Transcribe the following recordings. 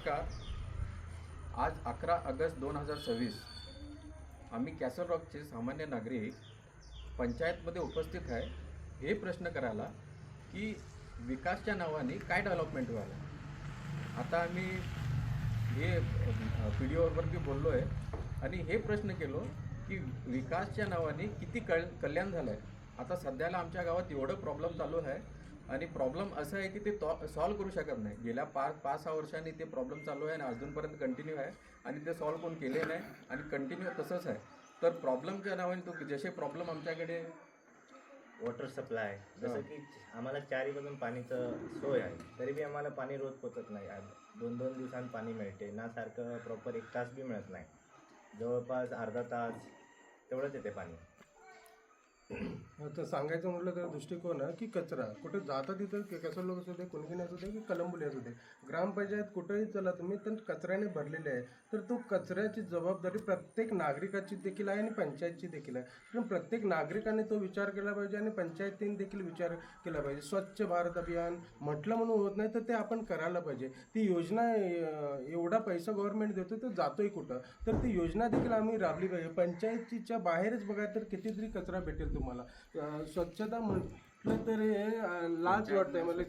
नमस्कार. आज 11 ऑगस्ट 2026 आम्ही कॅसल रॉकचे सामान्य नागरिक पंचायतमध्ये उपस्थित आहे हे प्रश्न करायला की विकासच्या नावाने काय डेव्हलपमेंट व्हायला. आता आम्ही हे व्हिडिओवरती बोललो आहे आणि हे प्रश्न केलो की विकासच्या नावाने किती कल्याण झालं आहे. आता सध्याला आमच्या गावात एवढं प्रॉब्लेम चालू आहे आणि प्रॉब्लेम असं आहे की ते सॉल्व करू शकत नाही. गेल्या 5-6 वर्षांनी ते प्रॉब्लेम चालू आहे आणि अजूनपर्यंत कंटिन्यू आहे आणि ते सॉल्व कोण केले नाही आणि कंटिन्यू तसंच आहे. तर प्रॉब्लेमच्या नावाने तो जसे प्रॉब्लेम आमच्याकडे वॉटर सप्लाय, जसं की आम्हाला चारी बाजून पाणीचं सोय आहे, तरी बी आम्हाला पाणी रोज पोचत नाही. 2-2 दिवसांत पाणी मिळते ना, सारखं प्रॉपर 1 तास बी मिळत नाही. जवळपास अर्धा तास तेवढंच येते पाणी. तर सांगायचं म्हटलं तर दृष्टिकोन आहे की कचरा कुठे जाता तिथं कसं लोक असू दे, कुणकुणी असू दे की कलंबुली असू दे, ग्रामपंचायत कुठेही चला तुम्ही तर कचऱ्याने भरलेले आहे. तर तो कचऱ्याची जबाबदारी प्रत्येक नागरिकाची देखील आहे आणि पंचायतची देखील आहे. पण प्रत्येक नागरिकाने तो विचार केला पाहिजे आणि पंचायतीने देखील विचार केला पाहिजे. स्वच्छ भारत अभियान म्हटलं म्हणून होत नाही, तर ते आपण करायला पाहिजे. ती योजना एवढा पैसा गव्हर्नमेंट देतो तर जातोय कुठं, तर ती योजना देखील आम्ही राबली पाहिजे. पंचायतीच्या बाहेरच बघा तर कितीतरी कचरा भेटेल तुम्हाला. स्वच्छता म्हटलं तर हे लाज वाटतंय मला.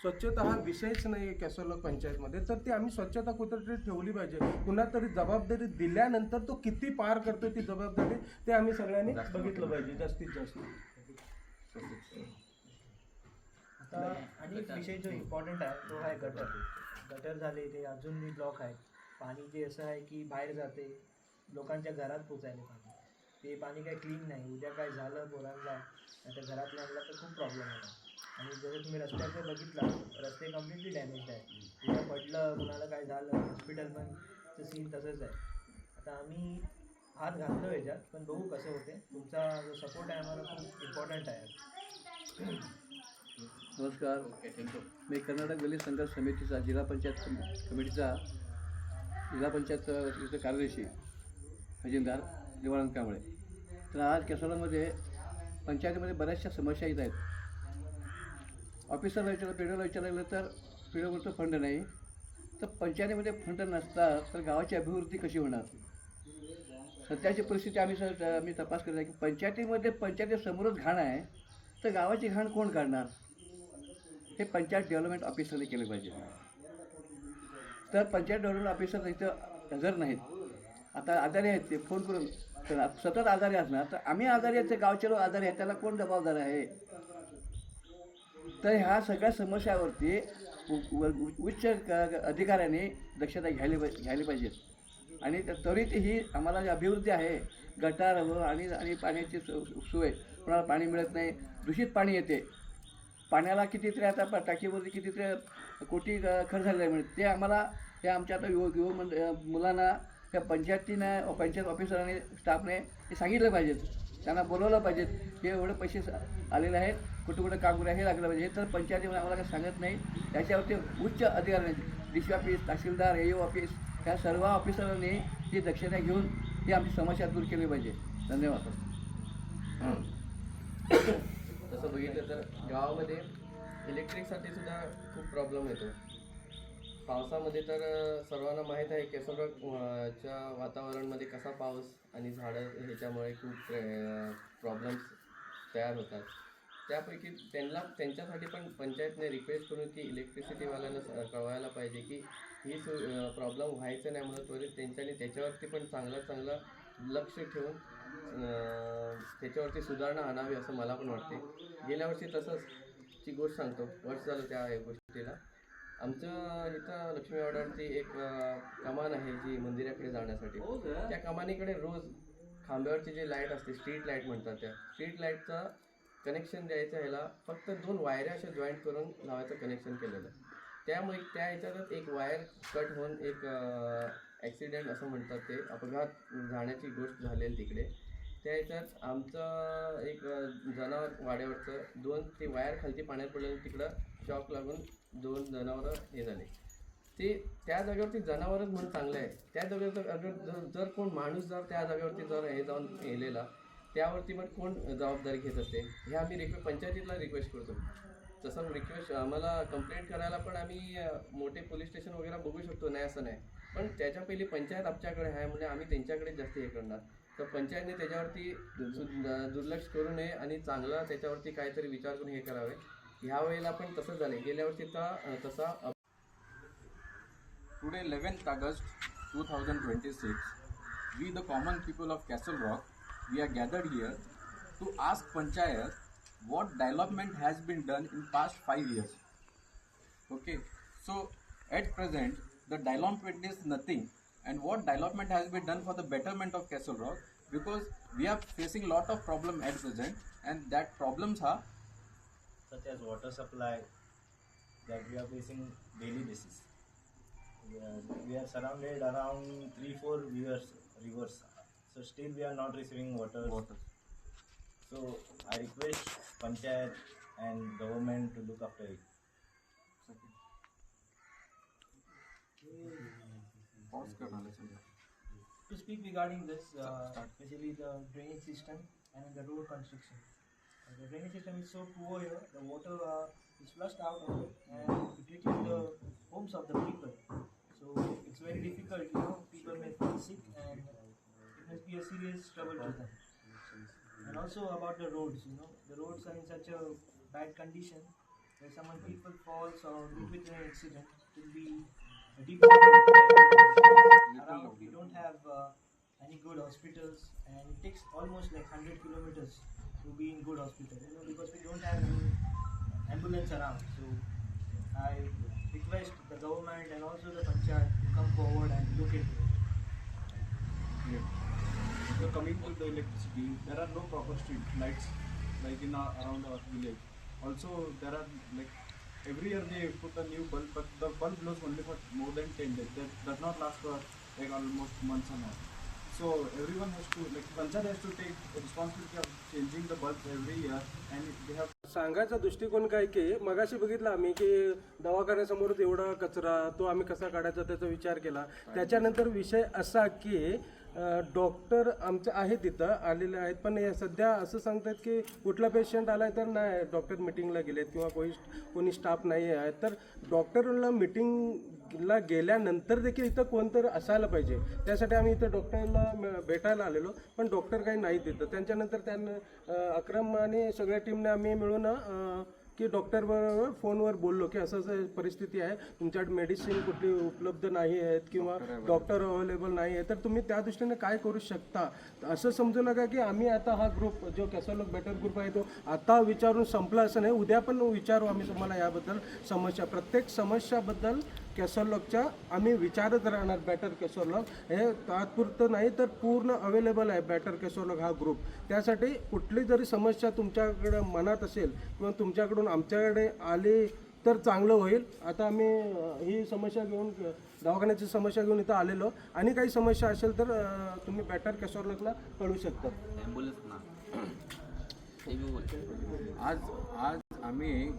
स्वच्छता हा विषयच नाही आहे कॅसोला पंचायतमध्ये. तर ती आम्ही स्वच्छता कुठेतरी ठेवली पाहिजे. पुन्हा तरी जबाबदारी दिल्यानंतर तो किती पार करतोय ती जबाबदारी ते आम्ही सगळ्यांनी बघितलं पाहिजे जास्तीत जास्त. आता आणि एक विषय जो इम्पॉर्टंट आहे तो आहे गटर झाले ते अजूनही ब्लॉक आहेत. पाणी जे असं आहे की बाहेर जाते, लोकांच्या घरात पोचायला पाणी. ते पाणी काही क्लीन नाही. उद्या काय झालं पोरांना नाही तर घरातल्या आणला तर खूप प्रॉब्लेम होणार. आणि जसं तुम्ही रस्त्याचं बघितला, रस्ते कम्प्लिटली डॅमेज आहे. उद्या पडलं कुणाला काय झालं, हॉस्पिटल पण सीन तसंच आहे. आता आम्ही हात घातलो याच्यात, पण बघू कसं होते. तुमचा जो सपोर्ट आहे आम्हाला खूप इम्पॉर्टंट आहे. नमस्कार. मी कर्नाटक दलित संघर्ष समितीचा जिल्हा पंचायत कमिटीचा जिल्हा पंचायत कार्यदर्शी खजिनदार निवारण कांबळे. तर आज केसोलामध्ये पंचायतीमध्ये बऱ्याचशा समस्या येत आहेत. ऑफिसरला विचारलं, पी.डी.ओला विचारलं तर पी.डी.ओकडचं फंड नाही. तर पंचायतीमध्ये फंड नसतात तर गावाची अभिवृद्धी कशी होणार. सध्याची परिस्थिती आम्ही तपास करत आहे की पंचायतीसमोरच घाण आहे तर गावाची घाण कोण काढणार. हे पंचायत डेव्हलपमेंट ऑफिसरने केलं पाहिजे. तर पंचायत डेव्हलपमेंट ऑफिसर इथं हजर नाहीत. आता आजारी आहेत ते फोन करून सतत आजारी असणार तर आम्ही आजारी आहेत, ते गावचे लोक आजारी आहेत, त्याला कोण जबाबदार आहे. तर ह्या सगळ्या समस्यावरती उच्च अधिकाऱ्यांनी दक्षता घ्यायला पाहिजे. आणि त्वरित ही आम्हाला जी अभिवृद्धी आहे गटार आणि पाण्याची सोय, कोणाला पाणी मिळत नाही, दूषित पाणी येते. पाण्याला कितीतरी आता टाकीवरती कितीतरी कोटी खर्च झालेला आहे. ते आम्हाला हे आमच्या आता मुलांना त्या पंचायत ऑफिसरांनी स्टाफने हे सांगितलं पाहिजेत, त्यांना बोलवलं पाहिजेत की एवढे पैसे आलेले आहेत, कुठं काम करूया हे लागलं पाहिजे. हे तर पंचायतीमध्ये आम्हाला काही सांगत नाही. त्याच्यावरती उच्च अधिकाऱ्यांनी डी.सी. ऑफिस, तहसीलदार, ए.ओ. ऑफिस ह्या सर्व ऑफिसरांनी ही दक्षता घेऊन ही आमची समस्या दूर केली पाहिजे. धन्यवाद. तसं बघितलं तर गावामध्ये इलेक्ट्रिकसाठी सुद्धा खूप प्रॉब्लेम येतो. पावसामध्ये तर सर्वांना माहीत आहे केसोलच्या वातावरणामध्ये कसा पाऊस आणि झाडं ह्याच्यामुळे खूप प्रॉब्लेम्स तयार होतात. त्यापैकी त्यांच्यासाठी पण पंचायतने रिक्वेस्ट करून की इलेक्ट्रिसिटीवाल्यांना कळवायला पाहिजे की ही प्रॉब्लेम व्हायचं नाही म्हणून त्वरित त्याच्यावरती पण चांगलं लक्ष ठेवून त्याच्यावरती सुधारणा आणावी असं मला पण वाटते. गेल्या वर्षी तसंच गोष्ट सांगतो, वर्ष झालं त्या गोष्टीला. आमचं इथं लक्ष्मीवाड्यावरती एक कमान आहे जी मंदिराकडे जाण्यासाठी. त्या कमानीकडे रोज खांब्यावरची जी लाईट असते, स्ट्रीट लाईट म्हणतात, त्या स्ट्रीट लाईटचं कनेक्शन द्यायचं ह्याला फक्त 2 वायऱ्या अशा जॉईंट करून लावायचं कनेक्शन केलेलं. त्यामुळे त्या ह्याच्यातच एक वायर कट होऊन एक ॲक्सिडेंट असं म्हणतात, ते अपघात झाण्याची गोष्ट झालेली तिकडे. त्या ह्याच्यात आमचं एक जनावर वाड्यावरचं 2 ते वायर खालती पाण्यात पडलेलं, तिकडं शॉक लागून 2 जनावरं हे झाले. ते त्या जागेवरती जनावरच म्हणून चांगलं आहे. त्या जागेवर जर कोण माणूस जर त्या जागेवरती हे जाऊन गेलेला त्यावरती पण कोण जबाबदारी घेत असते. हे आम्ही पंचायतीला रिक्वेस्ट करतो. तसा रिक्वेस्ट आम्हाला कंप्लेंट करायला पण आम्ही मोठे पोलीस स्टेशन वगैरे बघू शकतो, नाही असं नाही. पण त्याच्या पहिली पंचायत आमच्याकडे आहे म्हणजे आम्ही त्यांच्याकडे जास्त हे करणार. तर पंचायतने त्याच्यावरती दुर्लक्ष करू नये आणि चांगला त्याच्यावरती काहीतरी विचार करून हे करावे. ह्या वेळेला पण तसंच झालं, गेल्या वर्षी तसा. Today, 11th August 2026, we, the common people of Castle Rock, we are gathered here to ask Panchayat what development has been done in past 5 years. Okay, so at present, the development is nothing, and what development has been done for the betterment of Castle Rock, because we are facing lot of problem at present, and that problems are such as water supply that we are facing daily basis. We are surrounded around 3-4 rivers, so still we are not receiving water. So I request Panchayat and government to look after it. pause करना है sir. To speak regarding this, especially the drainage system and the road construction. The drainage system is so poor here, the water is flushed out of it and it reaches the homes of the people. So it's very difficult, people may fall sick and it must be a serious trouble to them. And also about the roads, the roads are in such a bad condition where people falls or meet with an accident, it will be a deep around. We don't have any good hospitals and it takes almost like 100 kilometers to be in good hospital, because we don't have any ambulance around. So I request the government and also the panchayat to come forward and look into it. So coming to the electricity, there are no proper street lights like around our village. Also there are like every year they put a new bulb, but the bulb glows only for more than 10 days. That does not last for like almost months and months. So everyone has to, like Panchayat has to take the responsibility of changing the bulbs every year, and they have. सांगायचा दृष्टिकोन काय की मगाशी बघितलं आम्ही की दवाखान्यासमोर एवढा कचरा तो आम्ही कसा काढायचा त्याचा विचार केला. त्याच्यानंतर विषय असा की डॉक्टर आमचे आहेत तिथं आलेले आहेत, पण सध्या असं सांगतात की कुठला पेशंट आला आहे तर नाही डॉक्टर मिटिंगला गेलेत किंवा कोणी स्टाफ नाही आहे. तर डॉक्टरला मिटिंगला गेल्यानंतर देखील इथं कोणतरी असायला पाहिजे. त्यासाठी आम्ही इथं डॉक्टरला भेटायला आलेलो, पण डॉक्टर काही नाही तिथं. त्यांच्यानंतर त्यांना अक्रम आणि सगळ्या टीमने आम्ही मिळून की डॉक्टरबरोबर फोनवर बोललो की असं असं परिस्थिती आहे, तुमच्याकडे मेडिसिन कुठली उपलब्ध नाही आहेत किंवा डॉक्टर अवेलेबल नाही आहे, तर तुम्ही त्या दृष्टीने काय करू शकता. असं समजू नका की आम्ही आता हा ग्रुप जो कॅसल लॉक बेटर ग्रुप आहे तो आता विचारून संपला असं नाही. उद्या पण विचारू आम्ही तुम्हाला याबद्दल समस्या, प्रत्येक समस्याबद्दल कॅसल लॉकच्या आम्ही विचारत राहणार. बॅटर कॅसल लॉक हे तात्पुरतं नाही तर पूर्ण अवेलेबल आहे बॅटर कॅसल लॉक हा ग्रुप. त्यासाठी कुठली जरी समस्या तुमच्याकडे मनात असेल किंवा तुमच्याकडून आमच्याकडे आली तर चांगलं होईल. आता आम्ही ही समस्या घेऊन दवाखान्याची समस्या घेऊन इथं आलेलो, आणि काही समस्या असेल तर तुम्ही बॅटर कॅसल लॉकला कळू शकता. आज आम्ही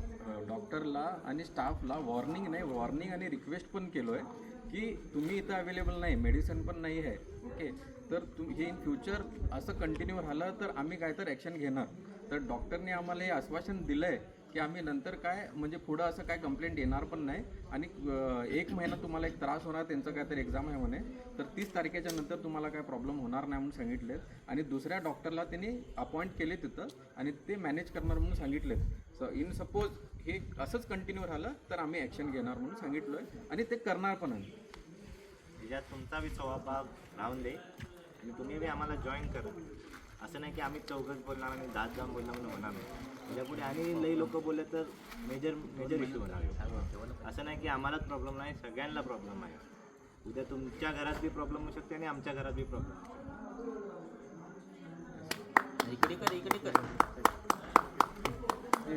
डॉक्टरला आणि स्टाफला वॉर्निंग आणि रिक्वेस्ट पण केलो आहे की तुम्ही इथं अवेलेबल नाही, मेडिसिन पण नाही आहे. ओके, तर हे इन फ्युचर असं कंटिन्यू राहिलं तर आम्ही काय तर ॲक्शन घेणार. तर डॉक्टरने आम्हाला हे आश्वासन दिलं आहे की आम्ही नंतर काय म्हणजे पुढं असं काय कंप्लेंट येणार पण नाही, आणि 1 महिना तुम्हाला एक त्रास होणार, त्यांचं काय तर एक्झाम आहे म्हणे, तर 30 तारखेच्या नंतर तुम्हाला काय प्रॉब्लेम होणार नाही म्हणून सांगितलेत. आणि दुसऱ्या डॉक्टरला त्यांनी अपॉइंट केले तिथं आणि ते मॅनेज करणार म्हणून सांगितलेत. सो इन सपोज हे असंच कंटिन्यू राहिलं तर आम्ही ॲक्शन घेणार म्हणून सांगितलं आहे आणि ते करणार पण आहे. त्याच्यात तुमचा बी सहभाग राहून दे आणि तुम्ही बी आम्हाला जॉईन करा. असं नाही की आम्ही चौघच बोलणार आणि 10 जाऊन बोलणार म्हणून होणार नाही. त्याच्यापुढे आणि लई लोक बोलले तर मेजर इश्यू होणार. असं नाही की आम्हालाच प्रॉब्लेम नाही, सगळ्यांना प्रॉब्लेम आहे. उद्या तुमच्या घरात बी प्रॉब्लेम होऊ शकते आणि आमच्या घरात बी प्रॉब्लेम.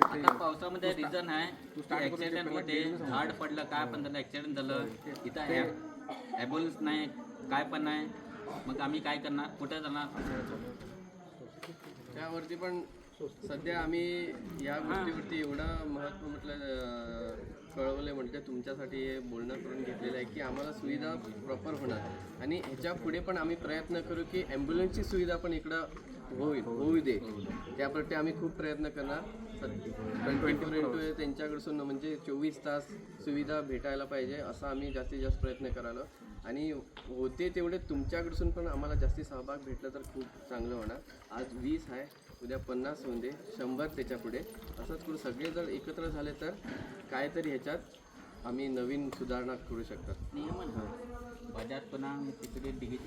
आता पावसामध्ये रिझन आहे ॲक्सिडेंट होते, झाड पडलं काय पण झालं, ॲक्सिडेंट झालं, इथं ॲम्ब्युलन्स नाही, काय पण नाही, मग आम्ही काय करणार, कुठं जाणार. त्यावरती पण सध्या आम्ही या गोष्टीवरती एवढं महत्त्व कळवलं म्हणजे तुमच्यासाठी हे बोलणं करून घेतलेलं आहे की आम्हाला सुविधा प्रॉपर होणार आणि ह्याच्या पुढे पण आम्ही प्रयत्न करू की ॲम्ब्युलन्सची सुविधा पण इकडं होऊ दे. त्याप्रती आम्ही खूप प्रयत्न करणार. ट्वेंटी त्यांच्याकडसून म्हणजे 24 तास सुविधा भेटायला पाहिजे असं आम्ही जास्तीत जास्त प्रयत्न करायला आणि होते तेवढे तुमच्याकडसून पण आम्हाला जास्ती सहभाग भेटला तर खूप चांगलं होणार. आज 20 आहे, उद्या 50 होऊन दे, 100 त्याच्या पुढे असंच करून सगळे जर एकत्र झाले तर काहीतरी ह्याच्यात आम्ही नवीन सुधारणा करू शकतात. नियमन बजात पुन्हा तिकडे डिग्री